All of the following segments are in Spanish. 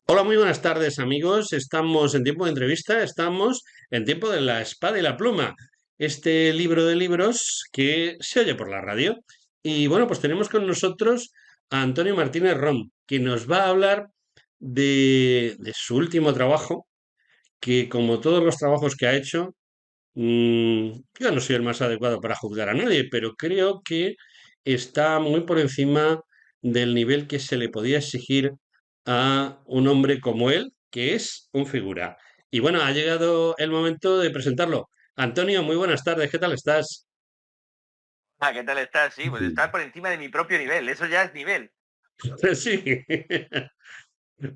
Hola, muy buenas tardes amigos. Estamos en tiempo de entrevista, estamos en tiempo de la espada y la pluma, este libro de libros que se oye por la radio. Y bueno, pues tenemos con nosotros a Antonio Martínez Rom, que nos va a hablar de su último trabajo, que como todos los trabajos que ha hecho, yo no soy el más adecuado para juzgar a nadie, pero creo que está muy por encima del nivel que se le podía exigir a un hombre como él, que es un figura. Y bueno, ha llegado el momento de presentarlo. Antonio, muy buenas tardes, ¿qué tal estás? ¿Qué tal estás? Sí, pues estás por encima de mi propio nivel, eso ya es nivel. Sí.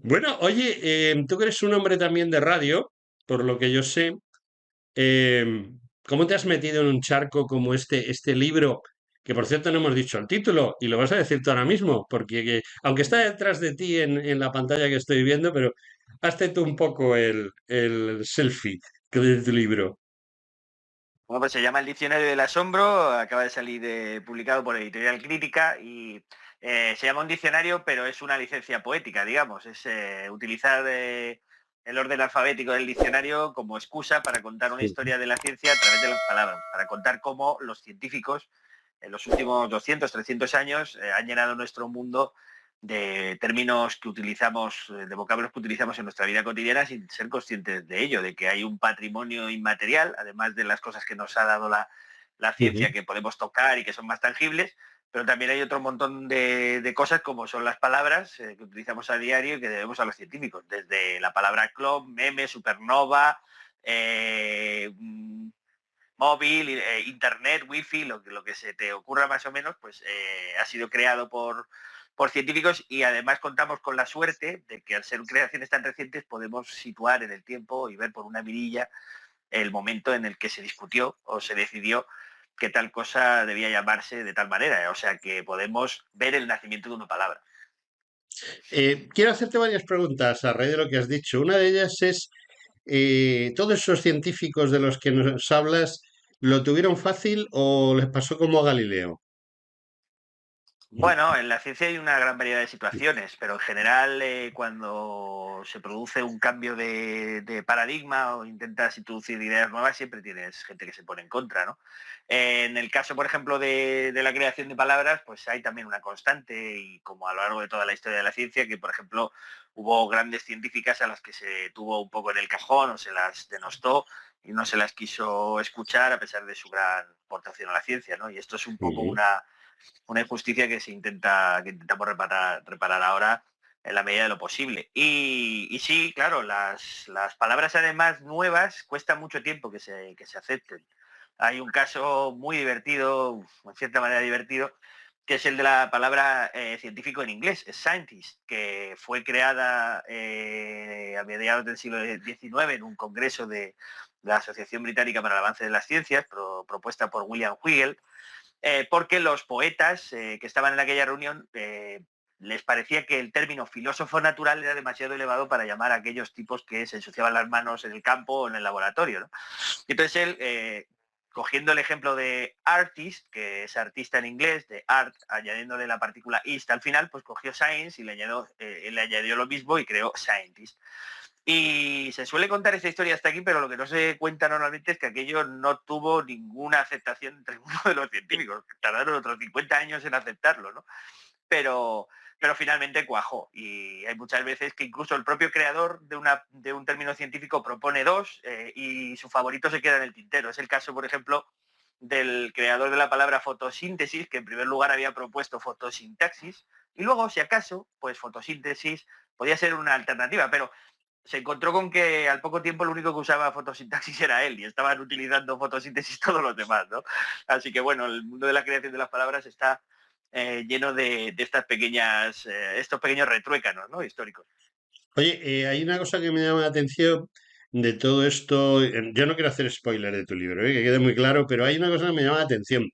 Bueno, oye, tú que eres un hombre también de radio, por lo que yo sé, ¿cómo te has metido en un charco como este libro? Que por cierto no hemos dicho el título y lo vas a decir tú ahora mismo, porque aunque está detrás de ti en la pantalla que estoy viendo, pero hazte tú un poco el selfie de tu libro. Bueno, pues se llama El Diccionario del Asombro, acaba de salir publicado por Editorial Crítica y se llama un diccionario, pero es una licencia poética, digamos. Es utilizar el orden alfabético del diccionario como excusa para contar una Sí. historia de la ciencia a través de las palabras, para contar cómo los científicos en los últimos 200, 300 años han llenado nuestro mundo de términos que utilizamos, de vocablos que utilizamos en nuestra vida cotidiana sin ser conscientes de ello, de que hay un patrimonio inmaterial, además de las cosas que nos ha dado la ciencia Ujú. que podemos tocar y que son más tangibles, pero también hay otro montón de cosas como son las palabras que utilizamos a diario y que debemos a los científicos, desde la palabra clon, meme, supernova, móvil, internet, wifi, lo que se te ocurra más o menos, pues ha sido creado por científicos y además contamos con la suerte de que al ser creaciones tan recientes podemos situar en el tiempo y ver por una mirilla el momento en el que se discutió o se decidió que tal cosa debía llamarse de tal manera. O sea que podemos ver el nacimiento de una palabra. Quiero hacerte varias preguntas a raíz de lo que has dicho. Una de ellas es, ¿todos esos científicos de los que nos hablas lo tuvieron fácil o les pasó como a Galileo? Bueno, en la ciencia hay una gran variedad de situaciones, pero en general cuando se produce un cambio de paradigma o intentas introducir ideas nuevas, siempre tienes gente que se pone en contra, ¿no? En el caso, por ejemplo, de la creación de palabras, pues hay también una constante y como a lo largo de toda la historia de la ciencia, que por ejemplo hubo grandes científicas a las que se tuvo un poco en el cajón o se las denostó y no se las quiso escuchar a pesar de su gran aportación a la ciencia, ¿no? Y esto es un poco Ujú. una injusticia que intentamos reparar ahora en la medida de lo posible. Y sí, claro, las palabras además nuevas cuesta mucho tiempo que se acepten. Hay un caso muy divertido, en cierta manera divertido, que es el de la palabra científico en inglés, es scientist, que fue creada a mediados del siglo XIX en un congreso de la Asociación Británica para el Avance de las Ciencias, propuesta por William Whegel, porque los poetas que estaban en aquella reunión les parecía que el término filósofo natural era demasiado elevado para llamar a aquellos tipos que se ensuciaban las manos en el campo o en el laboratorio, ¿no? Y entonces él, cogiendo el ejemplo de artist, que es artista en inglés, de art, añadiéndole la partícula ist al final, pues cogió science y le añadió lo mismo y creó scientist. Y se suele contar esta historia hasta aquí, pero lo que no se cuenta normalmente es que aquello no tuvo ninguna aceptación entre uno de los científicos. Tardaron otros 50 años en aceptarlo, ¿no? Pero, pero finalmente cuajó. Y hay muchas veces que incluso el propio creador de un término científico propone dos y su favorito se queda en el tintero. Es el caso, por ejemplo, del creador de la palabra fotosíntesis, que en primer lugar había propuesto fotosintaxis, y luego, si acaso, pues fotosíntesis podía ser una alternativa, pero se encontró con que al poco tiempo lo único que usaba fotosintaxis era él y estaban utilizando fotosíntesis todos los demás, ¿no? Así que bueno, el mundo de la creación de las palabras está lleno de estas pequeñas, estos pequeños retruécanos, ¿no? Históricos. Oye, hay una cosa que me llama la atención de todo esto. Yo no quiero hacer spoiler de tu libro, que quede muy claro, pero hay una cosa que me llama la atención.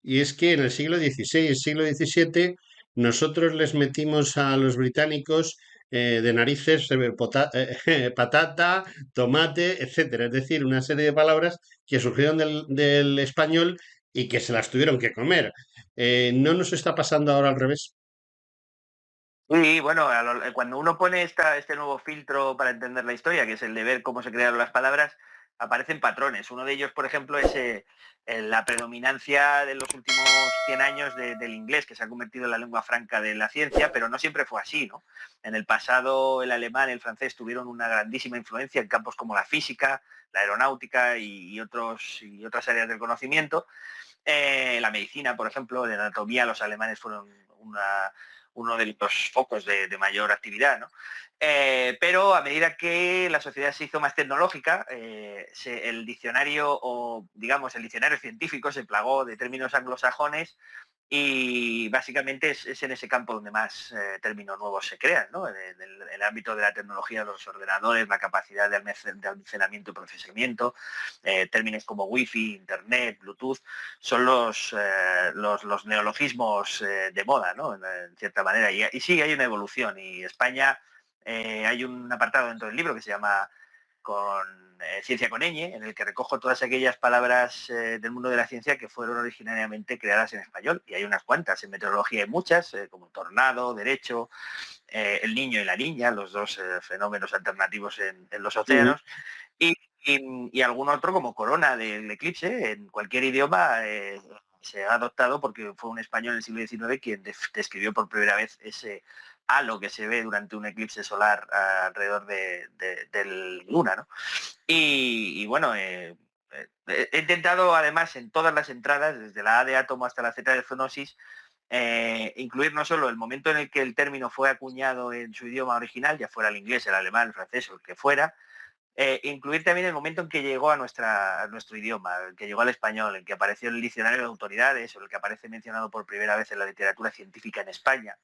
y es que en el siglo XVI, siglo XVII, nosotros les metimos a los británicos de narices patata, tomate, etcétera. Es decir, una serie de palabras que surgieron del español y que se las tuvieron que comer. ¿No nos está pasando ahora al revés? Y bueno, cuando uno pone este nuevo filtro para entender la historia, que es el de ver cómo se crearon las palabras, aparecen patrones. Uno de ellos, por ejemplo, es la predominancia de los últimos 100 años del inglés, que se ha convertido en la lengua franca de la ciencia, pero no siempre fue así, ¿no? En el pasado el alemán y el francés tuvieron una grandísima influencia en campos como la física, la aeronáutica y otras áreas del conocimiento. La medicina, por ejemplo, de anatomía, los alemanes fueron uno de los focos de mayor actividad, ¿no? Pero a medida que la sociedad se hizo más tecnológica, el diccionario, o digamos el diccionario científico, se plagó de términos anglosajones y básicamente es en ese campo donde más términos nuevos se crean, ¿no? En el ámbito de la tecnología, los ordenadores, la capacidad de almacenamiento y procesamiento, términos como wifi, internet, bluetooth, son los neologismos de moda, ¿no? En cierta manera. Y sí, hay una evolución. Y España, hay un apartado dentro del libro que se llama Ciencia con ñ, en el que recojo todas aquellas palabras del mundo de la ciencia que fueron originariamente creadas en español. Y hay unas cuantas. En meteorología hay muchas, como tornado, derecho, el niño y la niña, los dos fenómenos alternativos en los Ujú. océanos. Y, y algún otro como corona del eclipse, en cualquier idioma se ha adoptado porque fue un español en el siglo XIX quien describió por primera vez ese halo que se ve durante un eclipse solar alrededor del luna, ¿no? Y bueno, he intentado además en todas las entradas, desde la A de átomo hasta la Z de zoonosis, incluir no solo el momento en el que el término fue acuñado en su idioma original, ya fuera el inglés, el alemán, el francés o el que fuera, incluir también el momento en que llegó a nuestro idioma, el que llegó al español, el que apareció en el diccionario de autoridades o el que aparece mencionado por primera vez en la literatura científica en España.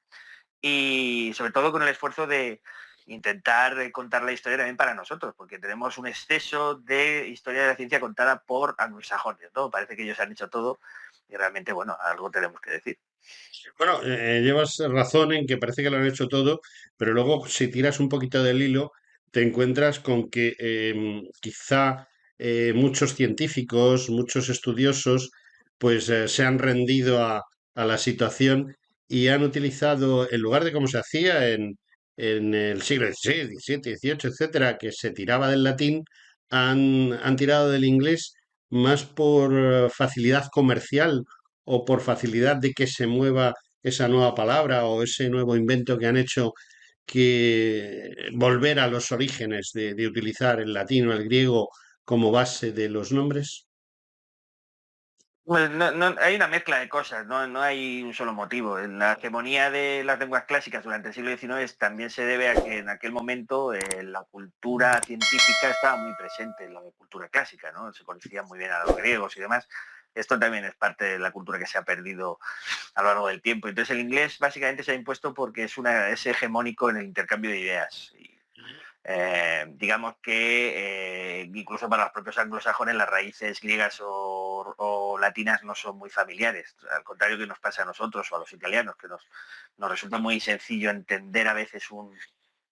Y sobre todo con el esfuerzo de intentar contar la historia también para nosotros, porque tenemos un exceso de historia de la ciencia contada por anglosajones, ¿no? Parece que ellos han hecho todo y realmente, bueno, algo tenemos que decir. Bueno, llevas razón en que parece que lo han hecho todo, pero luego si tiras un poquito del hilo, te encuentras con que quizá muchos científicos, muchos estudiosos, pues se han rendido a la situación y han utilizado, en lugar de como se hacía en el siglo XVI, XVII, XVIII, etcétera, que se tiraba del latín, han tirado del inglés más por facilidad comercial o por facilidad de que se mueva esa nueva palabra o ese nuevo invento que han hecho, que volver a los orígenes de utilizar el latín o el griego como base de los nombres. Pues hay una mezcla de cosas, no hay un solo motivo. En la hegemonía de las lenguas clásicas durante el siglo XIX también se debe a que en aquel momento la cultura científica estaba muy presente en la cultura clásica, ¿no? Se conocían muy bien a los griegos y demás. Esto también es parte de la cultura que se ha perdido a lo largo del tiempo. Entonces el inglés básicamente se ha impuesto porque es hegemónico en el intercambio de ideas. Digamos que incluso para los propios anglosajones las raíces griegas o latinas no son muy familiares, al contrario que nos pasa a nosotros o a los italianos, que nos resulta muy sencillo entender a veces un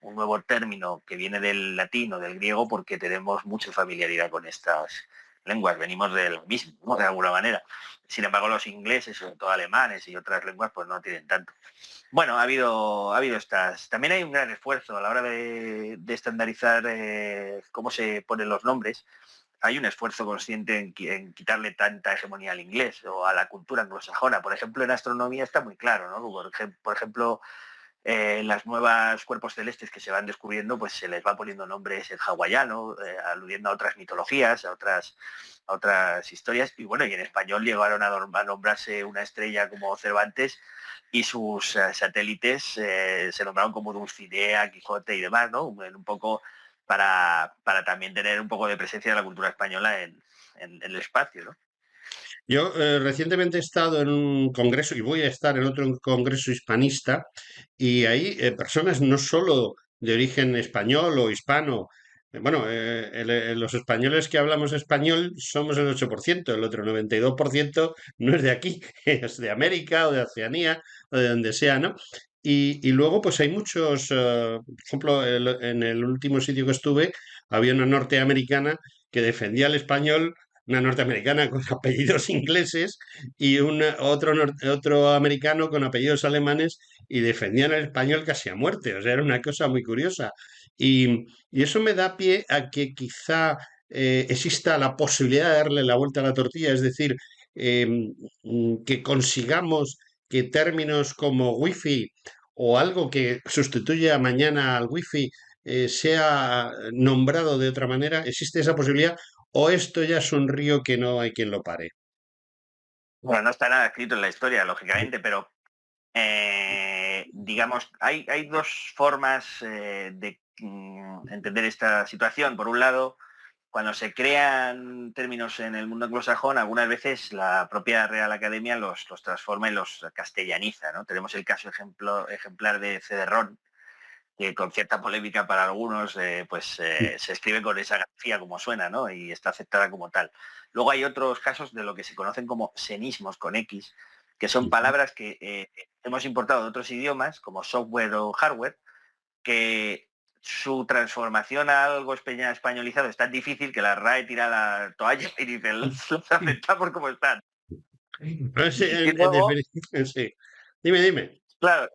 nuevo término que viene del latín o del griego porque tenemos mucha familiaridad con estas lenguas, venimos del mismo, ¿no? De alguna manera. Sin embargo, los ingleses, sobre todo alemanes y otras lenguas, pues no tienen tanto. Bueno, ha habido estas. También hay un gran esfuerzo a la hora de estandarizar cómo se ponen los nombres. Hay un esfuerzo consciente en quitarle tanta hegemonía al inglés o a la cultura anglosajona. Por ejemplo, en astronomía está muy claro, ¿no? Por ejemplo, las nuevas cuerpos celestes que se van descubriendo, pues se les va poniendo nombres en hawaiano, aludiendo a otras mitologías, a otras historias. Y bueno, y en español llegaron a nombrarse una estrella como Cervantes y sus satélites se nombraron como Dulcinea, Quijote y demás, ¿no? Un poco para también tener un poco de presencia de la cultura española en el espacio, ¿no? Yo recientemente he estado en un congreso y voy a estar en otro congreso hispanista y ahí personas no solo de origen español o hispano, Bueno, los españoles que hablamos español somos el 8%, el otro 92% no es de aquí, es de América o de Oceanía o de donde sea, ¿no? Y luego, pues hay muchos, por ejemplo, en el último sitio que estuve, había una norteamericana que defendía el español, una norteamericana con apellidos ingleses y otro americano con apellidos alemanes y defendían el español casi a muerte. O sea, era una cosa muy curiosa. Y eso me da pie a que quizá exista la posibilidad de darle la vuelta a la tortilla, es decir, que consigamos que términos como wifi o algo que sustituya mañana al wifi sea nombrado de otra manera. ¿Existe esa posibilidad? ¿O esto ya es un río que no hay quien lo pare? Bueno, no está nada escrito en la historia, lógicamente, pero digamos, hay dos formas de entender esta situación. Por un lado, cuando se crean términos en el mundo anglosajón, algunas veces la propia Real Academia los transforma y los castellaniza, ¿no? Tenemos el caso ejemplar de CD-RON, que con cierta polémica para algunos, se escribe con esa grafía como suena, ¿no? Y está aceptada como tal. Luego hay otros casos de lo que se conocen como senismos con X, que son palabras que hemos importado de otros idiomas, como software o hardware, que su transformación a algo españolizado es tan difícil que la RAE tira la toalla y dice, los aceptamos como están. Sí, Y en luego, definitiva, sí. Dime, dime. claro,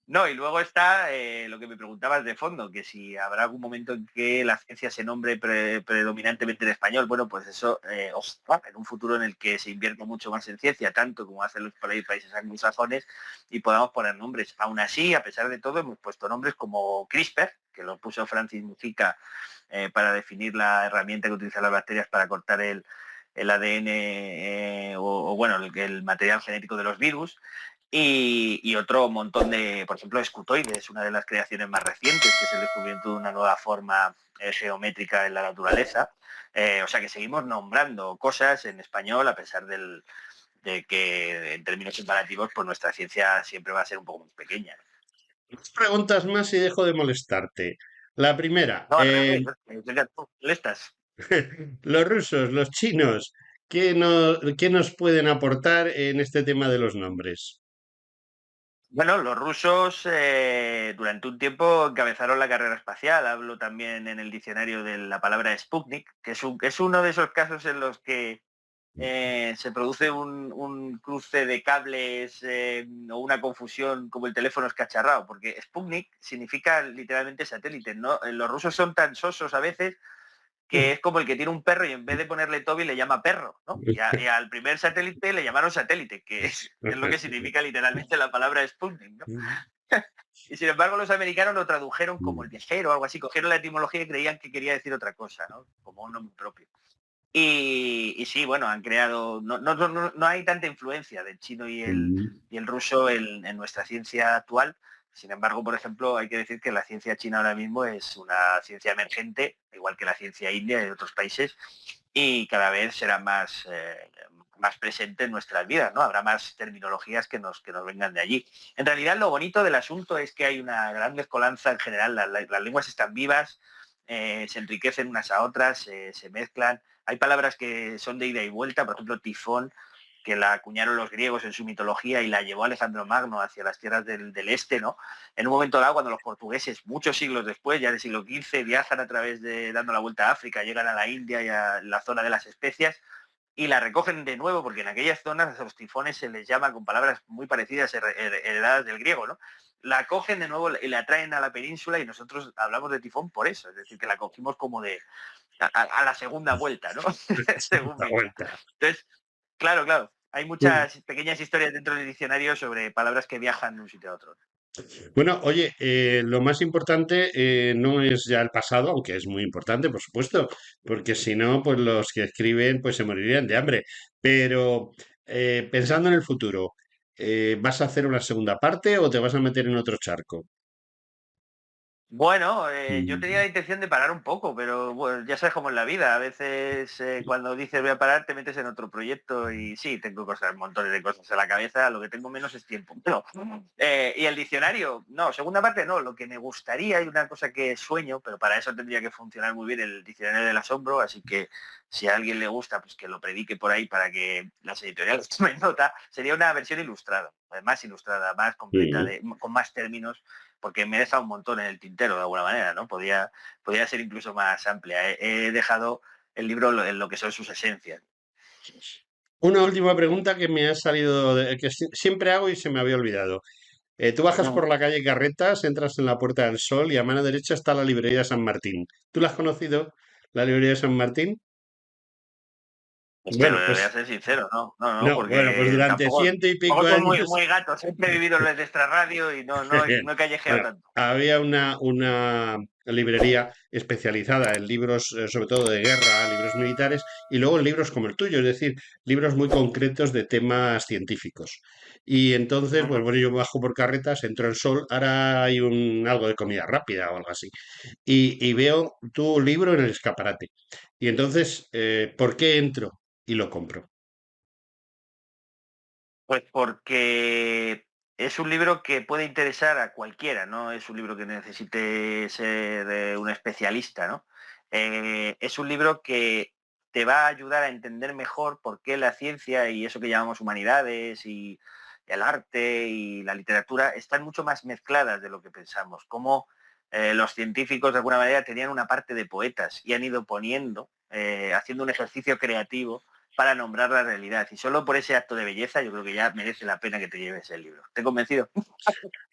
no, y luego está lo que me preguntabas de fondo, que si habrá algún momento en que la ciencia se nombre predominantemente en español. Bueno, pues eso, ojalá, en un futuro en el que se invierta mucho más en ciencia, tanto como hacen los países anglosajones, y podamos poner nombres. Aún así, a pesar de todo, hemos puesto nombres como CRISPR, que lo puso Francis Mujica para definir la herramienta que utilizan las bacterias para cortar el ADN bueno, el material genético de los virus. Y otro montón de, por ejemplo, escutoides, una de las creaciones más recientes, que es el descubrimiento de una nueva forma geométrica en la naturaleza. O sea que seguimos nombrando cosas en español a pesar de que en términos comparativos pues nuestra ciencia siempre va a ser un poco más pequeña. Dos preguntas más y dejo de molestarte. La primera, No, al revés, tú molestas. los rusos, los chinos, qué nos pueden aportar en este tema de los nombres? Bueno, los rusos durante un tiempo encabezaron la carrera espacial. Hablo también en el diccionario de la palabra Sputnik, que es uno de esos casos en los que se produce un cruce de cables o una confusión como el teléfono escacharrado, porque Sputnik significa literalmente satélite, ¿no? Los rusos son tan sosos a veces que es como el que tiene un perro y en vez de ponerle Toby le llama perro, ¿no? Y al primer satélite le llamaron satélite, es lo que significa literalmente la palabra Sputnik, ¿no? Y sin embargo los americanos lo tradujeron como el viajero o algo así, cogieron la etimología y creían que quería decir otra cosa, ¿no? Como un nombre propio. Y sí, bueno, han creado, no hay tanta influencia del chino y el ruso en nuestra ciencia actual. Sin embargo, por ejemplo, hay que decir que la ciencia china ahora mismo es una ciencia emergente, igual que la ciencia india y de otros países, y cada vez será más presente en nuestras vidas, ¿no? Habrá más terminologías que nos vengan de allí. En realidad, lo bonito del asunto es que hay una gran mezcolanza en general, las lenguas están vivas, se enriquecen unas a otras, se mezclan. Hay palabras que son de ida y vuelta, por ejemplo, tifón, que la acuñaron los griegos en su mitología y la llevó Alejandro Magno hacia las tierras del este, ¿no? En un momento dado, cuando los portugueses, muchos siglos después, ya del siglo XV, viajan a través dando la vuelta a África, llegan a la India y a la zona de las especias, y la recogen de nuevo, porque en aquellas zonas a los tifones se les llama con palabras muy parecidas, heredadas del griego, ¿no? La cogen de nuevo y la traen a la península y nosotros hablamos de tifón por eso, es decir, que la cogimos como a la segunda vuelta, ¿no? Según La venga. vuelta. Entonces, claro, hay muchas pequeñas historias dentro del diccionario sobre palabras que viajan de un sitio a otro. Bueno, oye, lo más importante no es ya el pasado, aunque es muy importante, por supuesto, porque si no, pues los que escriben pues se morirían de hambre. Pero pensando en el futuro, ¿vas a hacer una segunda parte o te vas a meter en otro charco? Bueno, yo tenía Mm. la intención de parar un poco, pero bueno, ya sabes cómo es la vida. A veces cuando dices voy a parar te metes en otro proyecto y sí, tengo cosas, montones de cosas en la cabeza, lo que tengo menos es tiempo. Pero, y el diccionario, no, segunda parte no, lo que me gustaría, hay una cosa que sueño, pero para eso tendría que funcionar muy bien el diccionario del asombro, así que si a alguien le gusta, pues que lo predique por ahí para que las editoriales tomen nota, sería una versión ilustrada, más ilustrada, más completa, Mm. con más términos porque me he dejado un montón en el tintero de alguna manera, ¿no? Podría ser incluso más amplia. He dejado el libro en lo que son sus esencias. Una última pregunta que me ha salido, que siempre hago y se me había olvidado. Tú bajas Ujú. por la calle Carretas, entras en la Puerta del Sol y a mano derecha está la librería de San Martín. ¿Tú la has conocido, la librería de San Martín? Es que Bueno, voy a pues ser sincero, no, no, no, no, bueno, pues porque durante tampoco, ciento y pico tampoco soy muy, años. muy gato, siempre he vivido en el de extra radio y no he callejeado Bueno, tanto. había una librería especializada en libros, sobre todo de guerra, libros militares, y luego en libros como el tuyo, es decir, libros muy concretos de temas científicos. Y entonces, pues Ujú. bueno, yo bajo por Carretas, entro en Sol, ahora hay algo de comida rápida o algo así, y veo tu libro en el escaparate. Y entonces, ¿por qué entro y lo compro? Pues porque es un libro que puede interesar a cualquiera, no es un libro que necesite ser un especialista, ¿no? Es un libro que te va a ayudar a entender mejor por qué la ciencia y eso que llamamos humanidades y el arte y la literatura están mucho más mezcladas de lo que pensamos. Cómo los científicos de alguna manera tenían una parte de poetas y han ido poniendo, haciendo un ejercicio creativo para nombrar la realidad. Y solo por ese acto de belleza yo creo que ya merece la pena que te lleves el libro. ¿Te he convencido?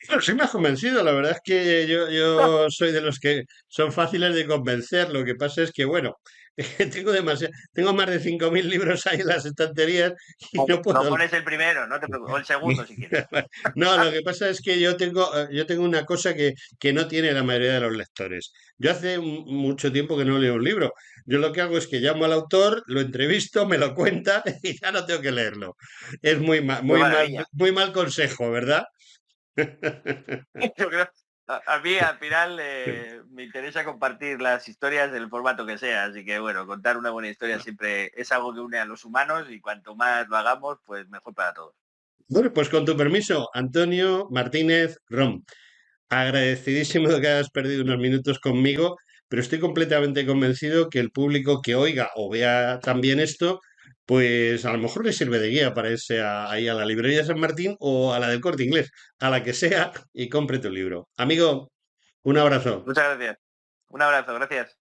Bueno, sí me has convencido, la verdad es que yo soy de los que son fáciles de convencer, lo que pasa es que, bueno, tengo más de 5.000 libros ahí en las estanterías y no No puedo. pones el primero, no te preocupes, o el segundo si quieres. No, lo que pasa es que yo tengo una cosa que no tiene la mayoría de los lectores. Yo hace mucho tiempo que no leo un libro. Yo lo que hago es que llamo al autor, lo entrevisto, me lo cuenta y ya no tengo que leerlo. Es Qué maravilla. muy mal consejo, ¿verdad? Yo creo, a mí al final me interesa compartir las historias del formato que sea, así que bueno, contar una buena historia siempre es algo que une a los humanos y cuanto más lo hagamos, pues mejor para todos. Bueno, pues con tu permiso, Antonio Martínez Rom, agradecidísimo de que hayas perdido unos minutos conmigo, pero estoy completamente convencido que el público que oiga o vea también esto, pues a lo mejor le sirve de guía para irse ahí a la librería de San Martín o a la del Corte Inglés, a la que sea, y compre tu libro. Amigo, un abrazo. Muchas gracias. Un abrazo, gracias.